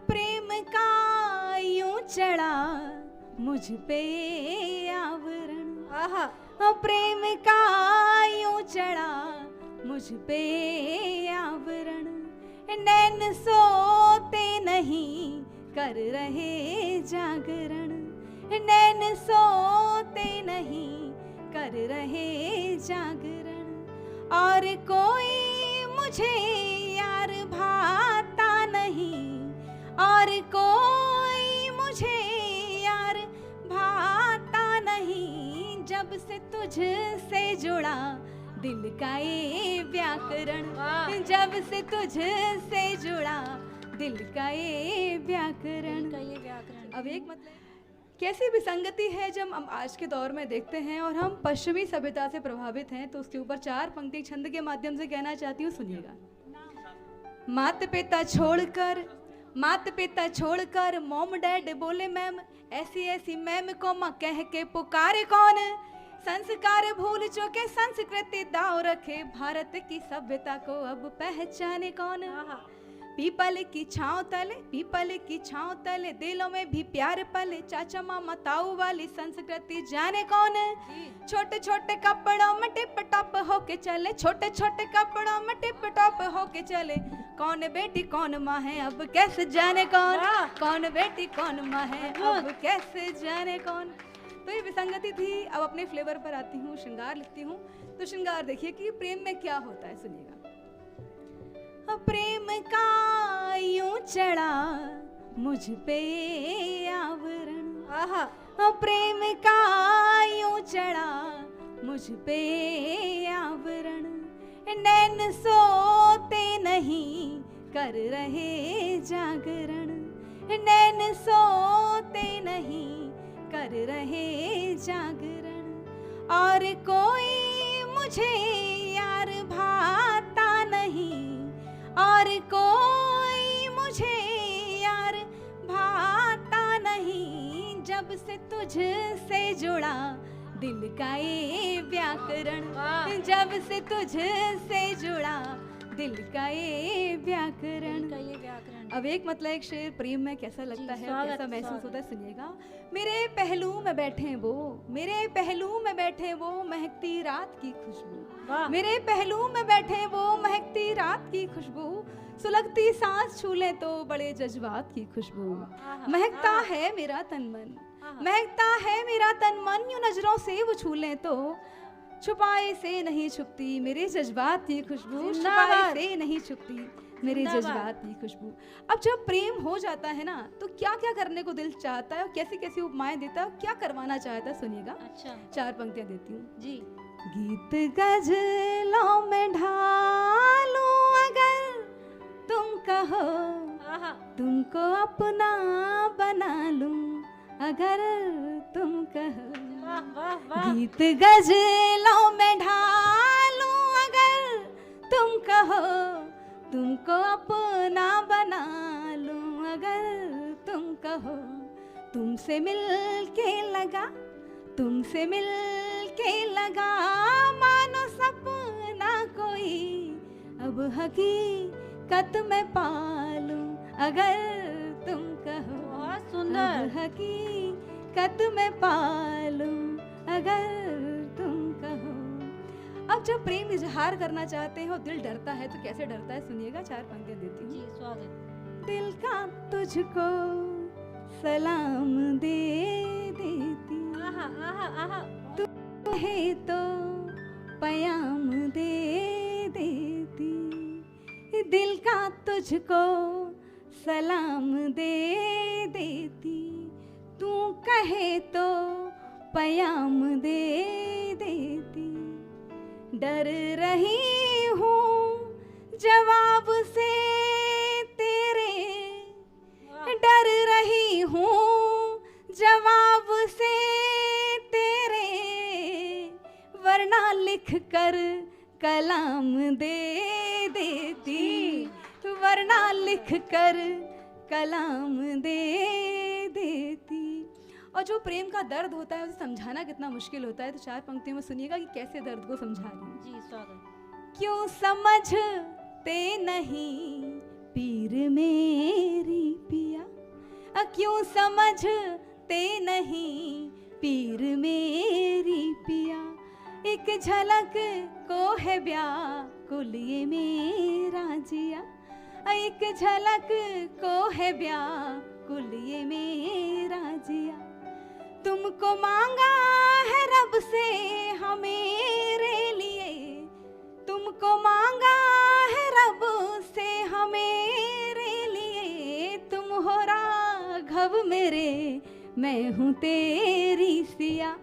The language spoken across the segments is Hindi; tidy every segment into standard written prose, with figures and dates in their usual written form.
प्रेम का यूं चढ़ा मुझ पे आवरण, आहा प्रेम का यूं चढ़ा मुझ पे आवरण, नैन सोते नहीं कर रहे जागरण, नैन सोते नहीं कर रहे जागरण, और कोई मुझे यार भाता नहीं, और कोई मुझे यार भाता नहीं, जब से तुझसे जुड़ा दिल का ये व्याकरण, जब से तुझसे जुड़ा दिल का ये व्याकरण। अब एक मतलब कैसी विसंगति है जब हम आज के दौर में देखते हैं और हम पश्चिमी सभ्यता से प्रभावित हैं, तो उसके ऊपर 4 पंक्ति छंद के माध्यम से कहना चाहती हूँ, सुनिएगा। मात पिता छोड़कर मॉम डैड बोले मैम, ऐसी ऐसी मैम को माँ कह के पुकारे कौन, संस्कार भूल चुके संस्कृति दाव रखे, भारत की सभ्यता को अब पहचाने कौन, पीपल की छांव तले दिलों में भी प्यार पले, चाचा मामा ताऊ वाली संस्कृति जाने कौन, छोटे छोटे कपड़ों में टिप टॉप होके चले, छोटे छोटे कपड़ों में टिप टॉप होके चले, कौन बेटी कौन माँ है अब कैसे जाने कौन, कौन बेटी कौन माँ है अब कैसे जाने कौन। तो ये विसंगति थी। अब अपने फ्लेवर पर आती हूँ, श्रृंगार लिखती हूँ। तो श्रृंगार देखिए कि प्रेम में क्या होता है, सुनिएगा। प्रेम का यूं चढ़ा मुझ पे आवरण, आहा, प्रेम का यूं चढ़ा मुझ पे आवरण, नैन सोते नहीं कर रहे जागरण, नैन सोते नहीं कर रहे जागरण, और कोई मुझे यार भाता नहीं, और कोई मुझे यार भाता नहीं, जब से तुझसे जुड़ा दिल का ये व्याकरण, जब से तुझसे जुड़ा दिल का ये व्याकरण। अब एक मतलब एक शेर प्रेम में कैसा लगता है, कैसा महसूस होता है, सुनिएगा। मेरे पहलू में बैठे वो, मेरे पहलू में बैठे वो महकती रात की खुशबू, मेरे पहलू में बैठे वो महकती रात की खुशबू, सुलगती सांस छू ले तो बड़े जज्बात की खुशबू, महकता है मेरा तन मन, महकता है मेरा तन मन, यूं नजरों से वो छू ले तो छुपाए से नहीं छुपती मेरे जज्बात की खुशबू, छुपाए से नहीं छुपती मेरे जज्बात की खुशबू। अब जब प्रेम हो जाता है ना, तो क्या क्या करने को दिल चाहता है और कैसी कैसी उपमाएं देता है और क्या करवाना चाहता है, सुनिएगा। अच्छा, 4 पंक्तियां देती हूँ जी। गीत गजलों में ढालूं अगर तुम कहो, तुमको अपना बना लूं अगर तुम कहो, गीत गजलों में ढालूं अगर तुम कहो, तुमको अपना बना लूं अगर तुम कहो, तुमसे मिल के लगा, तुमसे मिल के लगा मानो सपना कोई, अब हकीकत में पालूं अगर तुम कहो, बहुत सुंदर, हकीकत में पालूं अगर तुम कहो। अब जब प्रेम इजहार करना चाहते हो, दिल डरता है, तो कैसे डरता है, सुनिएगा। 4 पंक्तियां देती हूँ जी, स्वागत। दिल का तुझको सलाम दे देती, आहा आहा आहा, तू है तो पयाम दे देती, दिल का तुझको सलाम दे देती, तू कहे तो पयाम दे देती, डर रही हूँ जवाब से तेरे, डर रही हूँ जवाब से तेरे, वरना लिख कर कलाम दे देती, वरना लिख कर कलाम दे देती। और जो प्रेम का दर्द होता है उसे समझाना कितना मुश्किल होता है, तो 4 पंक्तियों में सुनिएगा कि कैसे दर्द को समझा रही हूँ। जी, स्वागत। क्यों समझते नहीं पीर मेरी पिया, क्यों समझते नहीं पीर मेरी पिया, एक झलक को है व्याकुल ये मेरा जिया, एक झलक को है व्याकुल ये मेरा जिया। तुमको मांगा है रब से हमेरे लिए, तुमको मांगा है रब से हमेरे लिए, तुम हो राघव मेरे मैं हूँ तेरी सिया,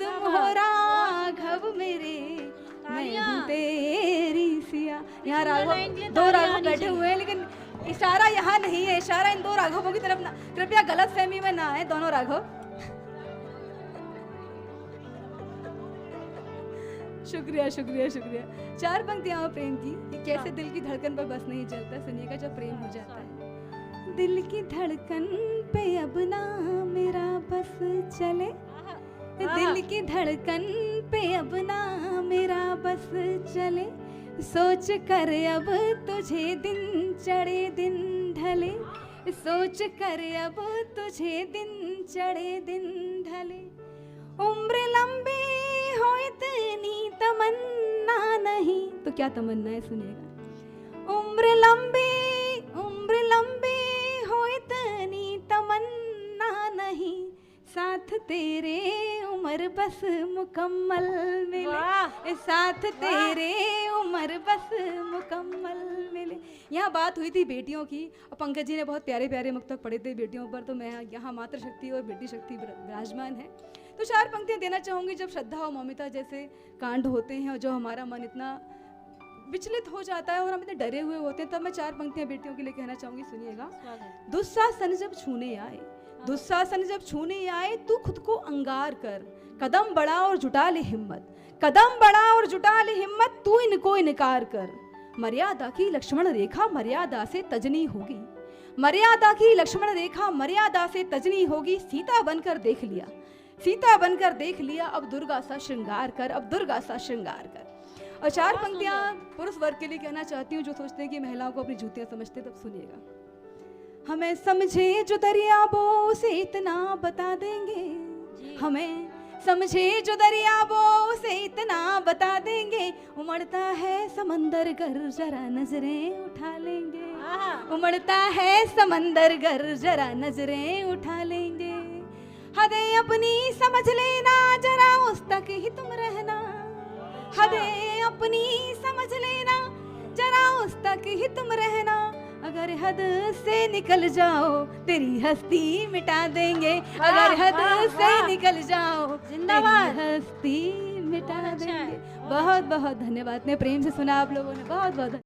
तुम हो राघव मेरे मैं हूँ तेरी सिया। यहाँ राघव दो राघव बैठे हुए हैं, लेकिन इशारा यहाँ नहीं है, इशारा इन दो राघवों की तरफ ना, कृपया गलत फहमी में ना आए दोनों राघव। शुक्रिया शुक्रिया शुक्रिया। चार पंक्तियां और प्रेम की, कि कैसे दिल की धड़कन पर बस नहीं चलता, सुनिएगा जब प्रेम हो जाता है। दिल की धड़कन पे अब ना मेरा बस चले, दिल की धड़कन पे अब ना मेरा बस चले, सोच कर अब तुझे दिन चढ़े दिन ढले, सोच कर अब तुझे दिन चढ़े दिन ढले। उम्र लंबी हो इतनी तमन्ना नहीं, तो क्या तमन्ना है सुनिएगा। उम्र लंबी हो इतनी तमन्ना नहीं, साथ तेरे उम्र बस मुकम्मल मिले, साथ तेरे उम्र बस मुकम्मल मिले। यहाँ बात हुई थी बेटियों की, और पंकज जी ने बहुत प्यारे प्यारे मुक्तक पढ़े थे बेटियों पर, तो मैं यहाँ मातृ शक्ति और बेटी शक्ति विराजमान है। तो चार पंक्तियाँ देना चाहूँगी। जब श्रद्धा और मौमिता जैसे कांड होते हैं और जो हमारा मन इतना विचलित हो जाता है और हम इतने डरे हुए होते हैं, तब मैं चार पंक्तियाँ बेटियों के लिए कहना चाहूँगी, सुनिएगा। दुस्शासन जब छूने आए, दुस्शासन जब छूने आए, तू खुद को अंगार कर, कदम बढ़ा और जुटा ले हिम्मत, कदम बढ़ा और जुटा ले हिम्मत, तू इनको इनकार कर। मर्यादा की लक्ष्मण रेखा मर्यादा से तजनी होगी, मर्यादा की लक्ष्मण रेखा मर्यादा से तजनी होगी, सीता बनकर देख लिया, सीता बनकर देख लिया, अब दुर्गा सा श्रृंगार कर, अब दुर्गा सा श्रृंगार कर। और चार पंक्तियां पुरुष वर्ग के लिए कहना चाहती हूँ जो सोचते हैं कि महिलाओं को अपनी जूतियां समझते, तब सुनिएगा। हमें समझे जो दरियाबो उसे इतना बता देंगे, हमें समझे जो दरियाबो उसे इतना बता देंगे, उमड़ता है समंदर गर जरा नजरें उठा लेंगे, उमड़ता है समंदर गर जरा नजरें उठा लेंगे। हदें अपनी समझ लेना जरा उस तक ही तुम रहना, हदें अपनी समझ लेना जरा उस तक ही तुम रहना, अगर हद से निकल जाओ तेरी हस्ती मिटा देंगे, अगर हद से निकल जाओ जिंदाबाद हस्ती मिटा देंगे। बहुत बहुत धन्यवाद। ने प्रेम से सुना आप लोगों ने, बहुत बहुत